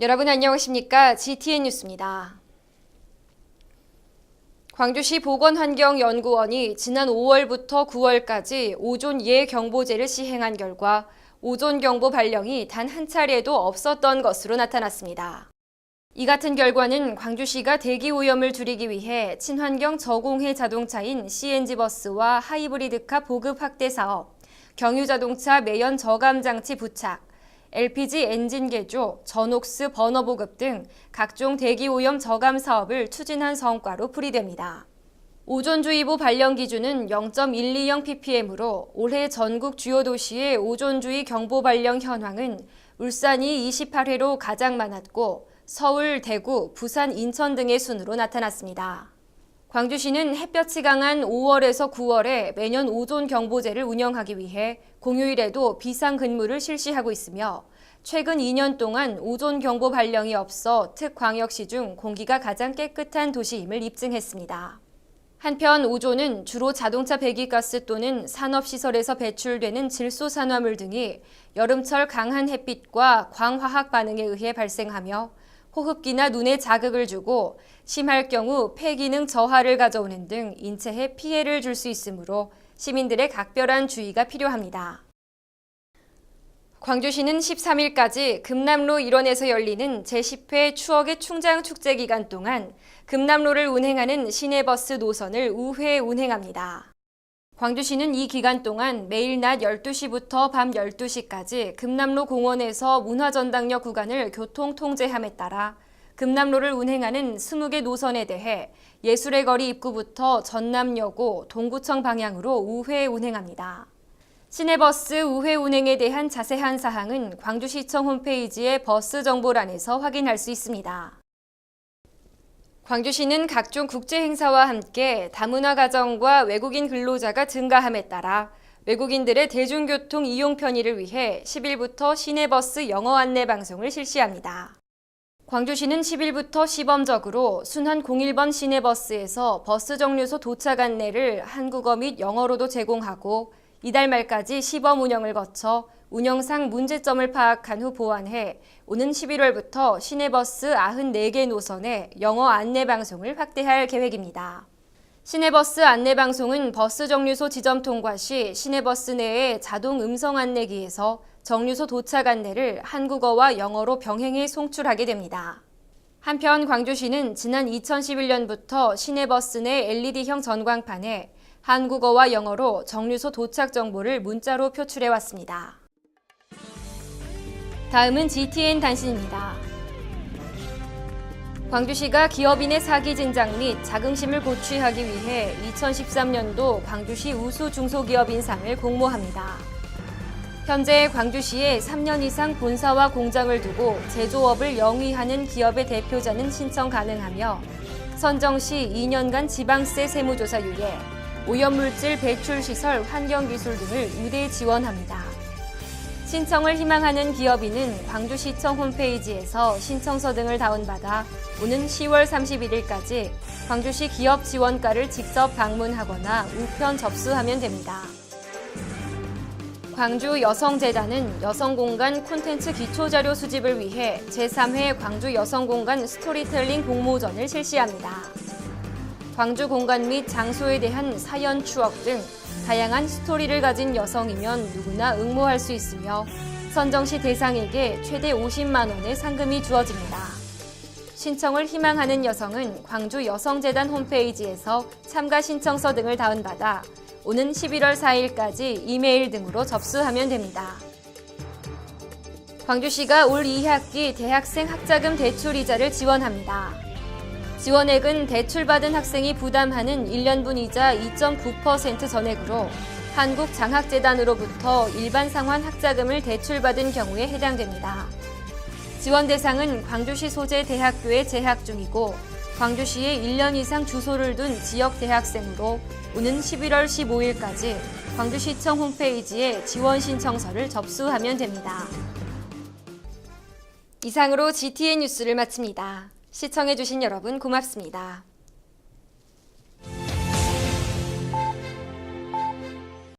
여러분 안녕하십니까? GTN 뉴스입니다. 광주시 보건환경연구원이 지난 5월부터 9월까지 오존 예경보제를 시행한 결과 오존 경보 발령이 단 한 차례도 없었던 것으로 나타났습니다. 이 같은 결과는 광주시가 대기 오염을 줄이기 위해 친환경 저공해 자동차인 CNG버스와 하이브리드카 보급 확대 사업, 경유자동차 매연 저감 장치 부착, LPG 엔진 개조, 전옥스 버너 보급 등 각종 대기오염 저감 사업을 추진한 성과로 풀이됩니다. 오존주의보 발령 기준은 0.120ppm으로 올해 전국 주요 도시의 오존주의 경보 발령 현황은 울산이 28회로 가장 많았고 서울, 대구, 부산, 인천 등의 순으로 나타났습니다. 광주시는 햇볕이 강한 5월에서 9월에 매년 오존 경보제를 운영하기 위해 공휴일에도 비상근무를 실시하고 있으며 최근 2년 동안 오존 경보 발령이 없어 특광역시 중 공기가 가장 깨끗한 도시임을 입증했습니다. 한편 오존은 주로 자동차 배기가스 또는 산업시설에서 배출되는 질소산화물 등이 여름철 강한 햇빛과 광화학 반응에 의해 발생하며 호흡기나 눈에 자극을 주고 심할 경우 폐기능 저하를 가져오는 등 인체에 피해를 줄 수 있으므로 시민들의 각별한 주의가 필요합니다. 광주시는 13일까지 금남로 일원에서 열리는 제10회 추억의 충장 축제 기간 동안 금남로를 운행하는 시내버스 노선을 우회 운행합니다. 광주시는 이 기간 동안 매일 낮 12시부터 밤 12시까지 금남로 공원에서 문화전당역 구간을 교통 통제함에 따라 금남로를 운행하는 20개 노선에 대해 예술의 거리 입구부터 전남여고, 동구청 방향으로 우회 운행합니다. 시내버스 우회 운행에 대한 자세한 사항은 광주시청 홈페이지의 버스 정보란에서 확인할 수 있습니다. 광주시는 각종 국제 행사와 함께 다문화 가정과 외국인 근로자가 증가함에 따라 외국인들의 대중교통 이용 편의를 위해 10일부터 시내버스 영어 안내 방송을 실시합니다. 광주시는 10일부터 시범적으로 순환 01번 시내버스에서 버스 정류소 도착 안내를 한국어 및 영어로도 제공하고 이달 말까지 시범 운영을 거쳐 운영상 문제점을 파악한 후 보완해 오는 11월부터 시내버스 94개 노선에 영어 안내 방송을 확대할 계획입니다. 시내버스 안내 방송은 버스 정류소 지점 통과 시 시내버스 내의 자동 음성 안내기에서 정류소 도착 안내를 한국어와 영어로 병행해 송출하게 됩니다. 한편 광주시는 지난 2011년부터 시내버스 내 LED형 전광판에 한국어와 영어로 정류소 도착 정보를 문자로 표출해 왔습니다. 다음은 GTN 단신입니다. 광주시가 기업인의 사기 진작 및 자긍심을 고취하기 위해 2013년도 광주시 우수 중소기업인상을 공모합니다. 현재 광주시에 3년 이상 본사와 공장을 두고 제조업을 영위하는 기업의 대표자는 신청 가능하며 선정 시 2년간 지방세 세무조사 유예, 오염물질 배출시설 환경기술 등을 우대 지원합니다. 신청을 희망하는 기업인은 광주시청 홈페이지에서 신청서 등을 다운받아 오는 10월 31일까지 광주시 기업지원과를 직접 방문하거나 우편 접수하면 됩니다. 광주 여성재단은 여성공간 콘텐츠 기초자료 수집을 위해 제3회 광주 여성공간 스토리텔링 공모전을 실시합니다. 광주 공간 및 장소에 대한 사연, 추억 등 다양한 스토리를 가진 여성이면 누구나 응모할 수 있으며 선정 시 대상에게 최대 50만 원의 상금이 주어집니다. 신청을 희망하는 여성은 광주 여성재단 홈페이지에서 참가 신청서 등을 다운받아 오는 11월 4일까지 이메일 등으로 접수하면 됩니다. 광주시가 올 2학기 대학생 학자금 대출 이자를 지원합니다. 지원액은 대출받은 학생이 부담하는 1년분 이자 2.9% 전액으로 한국장학재단으로부터 일반 상환 학자금을 대출받은 경우에 해당됩니다. 지원 대상은 광주시 소재 대학교에 재학 중이고 광주시에 1년 이상 주소를 둔 지역 대학생으로 오는 11월 15일까지 광주시청 홈페이지에 지원 신청서를 접수하면 됩니다. 이상으로 GTN 뉴스를 마칩니다. 시청해주신 여러분 고맙습니다.